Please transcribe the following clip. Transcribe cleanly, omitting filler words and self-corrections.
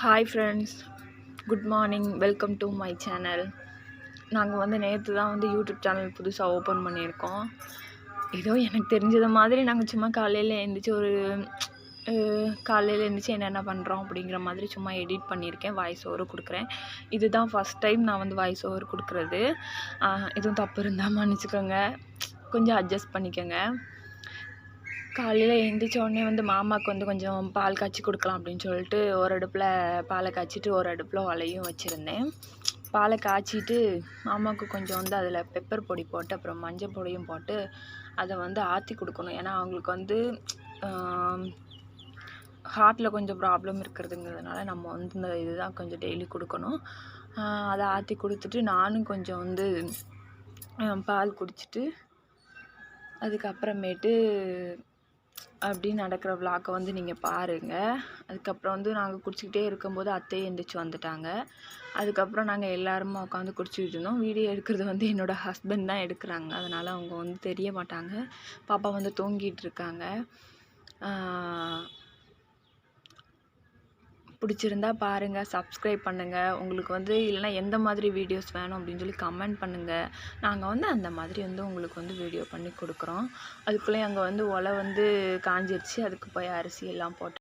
Hi friends, good morning. Welcome to my channel. நாங்கள் வந்து நேற்று தான் வந்து யூடியூப் சேனல் புதுசாக ஓப்பன் பண்ணியிருக்கோம். ஏதோ எனக்கு தெரிஞ்சது மாதிரி நாங்கள் சும்மா காலையில் எழுந்திரிச்சு என்னென்ன பண்ணுறோம் அப்படிங்கிற மாதிரி சும்மா எடிட் பண்ணியிருக்கேன், வாய்ஸ் ஓவர் கொடுக்குறேன். இதுதான் ஃபஸ்ட் டைம் நான் வந்து வாய்ஸ் ஓவர் கொடுக்குறது. எதுவும் தப்பு இருந்தால் மன்னிச்சுக்கோங்க, கொஞ்சம் அட்ஜஸ்ட் பண்ணிக்கோங்க. காலையில் எழுந்திரிச்ச உடனே வந்து மாமாவுக்கு வந்து கொஞ்சம் பால் காய்ச்சி கொடுக்கலாம் அப்படின்னு சொல்லிட்டு ஒரு அடுப்பில் பாலை காய்ச்சிட்டு ஒரு அடுப்பில் உலையும் வச்சுருந்தேன். பாலை காய்ச்சிட்டு மாமாவுக்கு கொஞ்சம் வந்து அதில் பெப்பர் பொடி போட்டு அப்புறம் மஞ்சள் பொடியும் போட்டு அதை வந்து ஆற்றி கொடுக்கணும். ஏன்னா அவங்களுக்கு வந்து ஹார்ட்டில் கொஞ்சம் ப்ராப்ளம் இருக்கிறதுங்கிறதுனால நம்ம வந்து இந்த இதுதான் கொஞ்சம் டெய்லி கொடுக்கணும். அதை ஆற்றி கொடுத்துட்டு நானும் கொஞ்சம் வந்து பால் குடிச்சிட்டு அதுக்கப்புறமேட்டு அப்படி நடக்கிற விளாக்கை வந்து நீங்கள் பாருங்கள். அதுக்கப்புறம் வந்து நாங்கள் குடிச்சிக்கிட்டே இருக்கும்போது அத்தையை எழுந்திரிச்சு வந்துட்டாங்க. அதுக்கப்புறம் நாங்கள் எல்லாருமே உட்காந்து குடிச்சிக்கிட்டு இருந்தோம். வீடியோ எடுக்கிறது வந்து என்னோடய ஹஸ்பண்ட் தான் எடுக்கிறாங்க, அதனால் அவங்க வந்து தெரிய மாட்டாங்க. பாப்பா வந்து தூங்கிட்டு இருக்காங்க. பிடிச்சிருந்தா பாருங்கள், சப்ஸ்கிரைப் பண்ணுங்கள். உங்களுக்கு வந்து இல்லைனா எந்த மாதிரி வீடியோஸ் வேணும் அப்படின்னு சொல்லி கமெண்ட் பண்ணுங்கள். நாங்கள் வந்து அந்த மாதிரி வந்து உங்களுக்கு வந்து வீடியோ பண்ணி கொடுக்குறோம். அதுக்குள்ளே அங்கே வந்து ஒலை வந்து காஞ்சிருச்சு. அதுக்கு போய் அரிசி எல்லாம் போட்டு